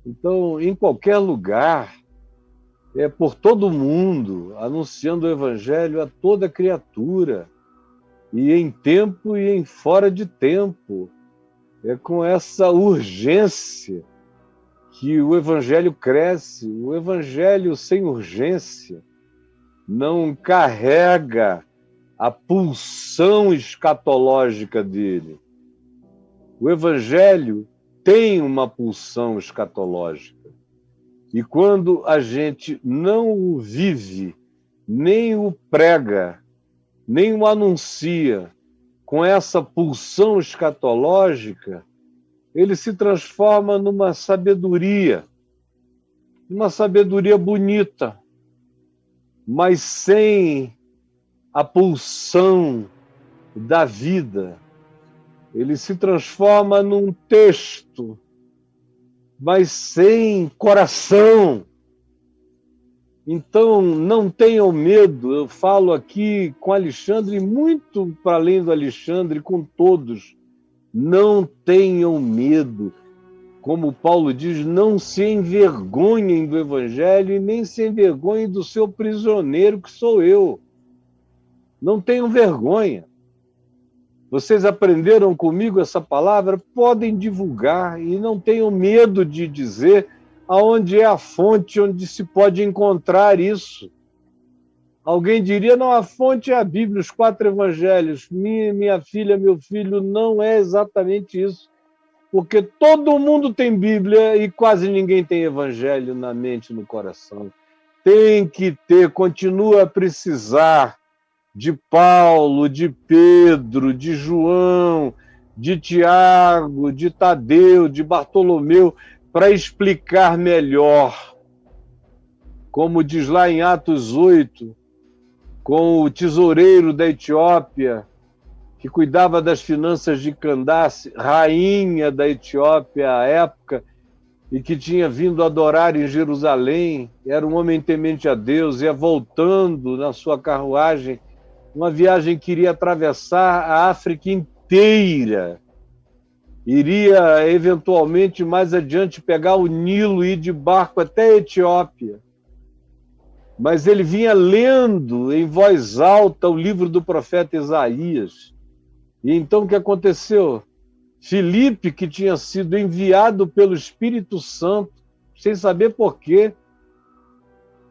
Então, em qualquer lugar, por todo mundo, anunciando o evangelho a toda criatura, e em tempo e em fora de tempo. É com essa urgência que o evangelho cresce. O evangelho sem urgência não carrega a pulsão escatológica dele. O evangelho tem uma pulsão escatológica. E quando a gente não o vive, nem o prega, nem o anuncia com essa pulsão escatológica, ele se transforma numa sabedoria bonita, mas sem a pulsão da vida. Ele se transforma num texto, mas sem coração. Então, não tenham medo. Eu falo aqui com Alexandre, muito para além do Alexandre, com todos. Não tenham medo. Como Paulo diz, não se envergonhem do Evangelho e nem se envergonhem do seu prisioneiro, que sou eu. Não tenham vergonha. Vocês aprenderam comigo essa palavra? Podem divulgar e não tenham medo de dizer aonde é a fonte onde se pode encontrar isso. Alguém diria, não, a fonte é a Bíblia, os 4 evangelhos. Minha filha, meu filho, não é exatamente isso. Porque todo mundo tem Bíblia e quase ninguém tem evangelho na mente, no coração. Tem que ter, continua a precisar de Paulo, de Pedro, de João, de Tiago, de Tadeu, de Bartolomeu, para explicar melhor. Como diz lá em Atos 8, com o tesoureiro da Etiópia, que cuidava das finanças de Candace, rainha da Etiópia à época, e que tinha vindo adorar em Jerusalém, era um homem temente a Deus, ia voltando na sua carruagem, uma viagem que iria atravessar a África inteira, iria eventualmente mais adiante pegar o Nilo e ir de barco até a Etiópia. Mas ele vinha lendo em voz alta o livro do profeta Isaías. E então o que aconteceu? Filipe, que tinha sido enviado pelo Espírito Santo, sem saber por quê,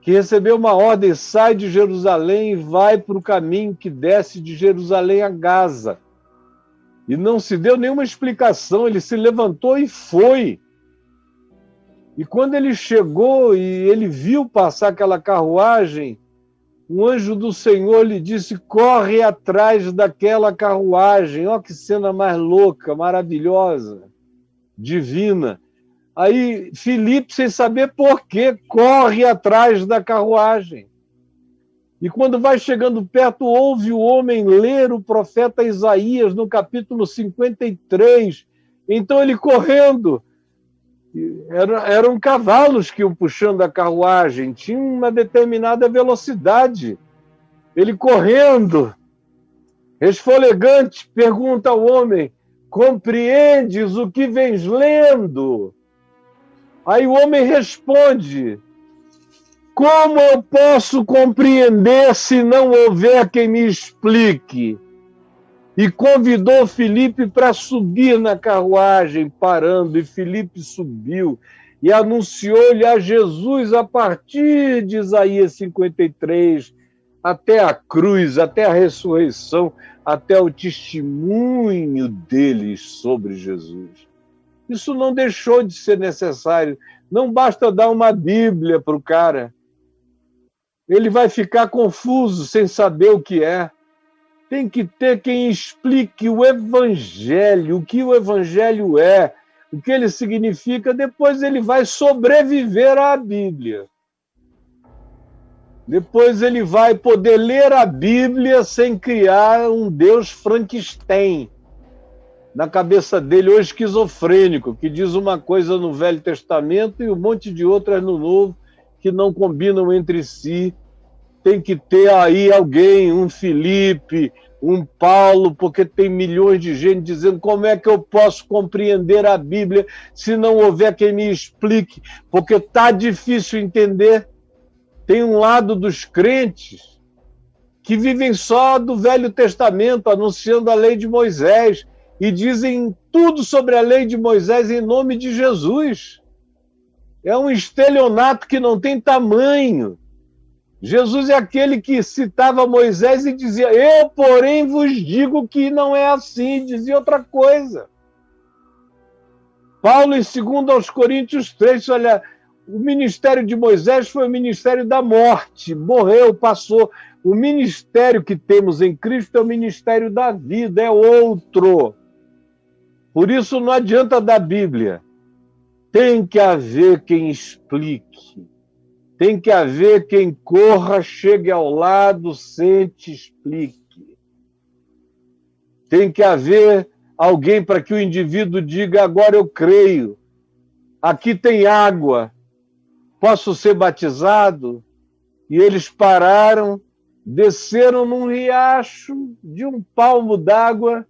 que recebeu uma ordem, sai de Jerusalém e vai para o caminho que desce de Jerusalém a Gaza. E não se deu nenhuma explicação, ele se levantou e foi. E quando ele chegou e ele viu passar aquela carruagem, um anjo do Senhor lhe disse, corre atrás daquela carruagem. Olha que cena mais louca, maravilhosa, divina. Aí Filipe, sem saber por quê, corre atrás da carruagem. E quando vai chegando perto, ouve o homem ler o profeta Isaías no capítulo 53. Então ele correndo, eram cavalos que iam puxando a carruagem, tinha uma determinada velocidade. Ele correndo, esfolegante, pergunta ao homem, compreendes o que vens lendo? Aí o homem responde, como eu posso compreender se não houver quem me explique? E convidou Filipe para subir na carruagem, parando, e Filipe subiu e anunciou-lhe a Jesus a partir de Isaías 53, até a cruz, até a ressurreição, até o testemunho deles sobre Jesus. Isso não deixou de ser necessário. Não basta dar uma Bíblia para o cara. Ele vai ficar confuso, sem saber o que é. Tem que ter quem explique o Evangelho, o que o Evangelho é, o que ele significa. Depois ele vai sobreviver à Bíblia. Depois ele vai poder ler a Bíblia sem criar um Deus Frankenstein na cabeça dele, ou esquizofrênico, que diz uma coisa no Velho Testamento e um monte de outras no Novo, que não combinam entre si. Tem que ter aí alguém, um Filipe, um Paulo, porque tem milhões de gente dizendo como é que eu posso compreender a Bíblia se não houver quem me explique, porque está difícil entender. Tem um lado dos crentes que vivem só do Velho Testamento, anunciando a lei de Moisés, e dizem tudo sobre a lei de Moisés em nome de Jesus. É um estelionato que não tem tamanho. Jesus é aquele que citava Moisés e dizia: eu, porém, vos digo que não é assim, dizia outra coisa. Paulo, em 2 Coríntios 3, olha, o ministério de Moisés foi o ministério da morte, morreu, passou. O ministério que temos em Cristo é o ministério da vida, é outro. Por isso não adianta dar Bíblia. Tem que haver quem explique. Tem que haver quem corra, chegue ao lado, sente, explique. Tem que haver alguém para que o indivíduo diga: agora eu creio, aqui tem água, posso ser batizado? E eles pararam, desceram num riacho de 1 palmo d'água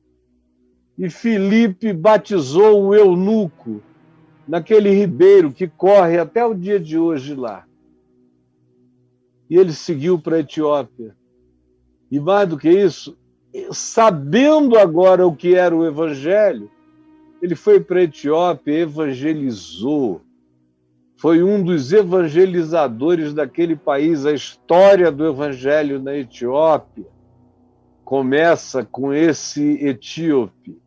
e Filipe batizou o eunuco naquele ribeiro que corre até o dia de hoje lá. E ele seguiu para a Etiópia. E mais do que isso, sabendo agora o que era o Evangelho, ele foi para a Etiópia e evangelizou. Foi um dos evangelizadores daquele país. A história do Evangelho na Etiópia começa com esse etíope,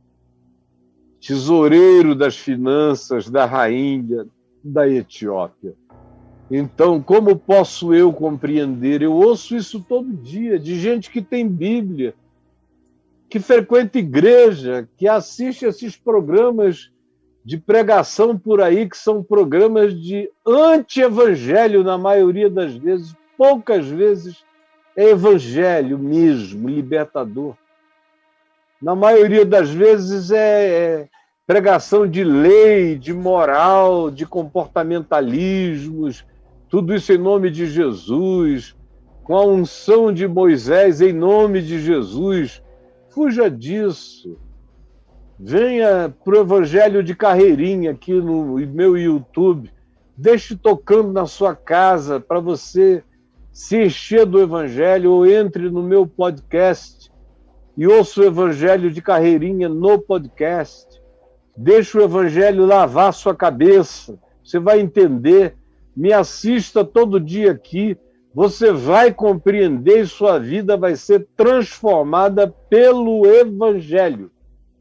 tesoureiro das finanças da rainha da Etiópia. Então, como posso eu compreender? Eu ouço isso todo dia, de gente que tem Bíblia, que frequenta igreja, que assiste esses programas de pregação por aí, que são programas de anti-evangelho na maioria das vezes, poucas vezes é evangelho mesmo, libertador. Na maioria das vezes é pregação de lei, de moral, de comportamentalismos, tudo isso em nome de Jesus, com a unção de Moisés em nome de Jesus. Fuja disso. Venha para o Evangelho de Carreirinha aqui no meu YouTube. Deixe tocando na sua casa para você se encher do Evangelho, ou entre no meu podcast e ouça o Evangelho de Carreirinha no podcast. Deixe o Evangelho lavar sua cabeça. Você vai entender. Me assista todo dia aqui. Você vai compreender e sua vida vai ser transformada pelo Evangelho.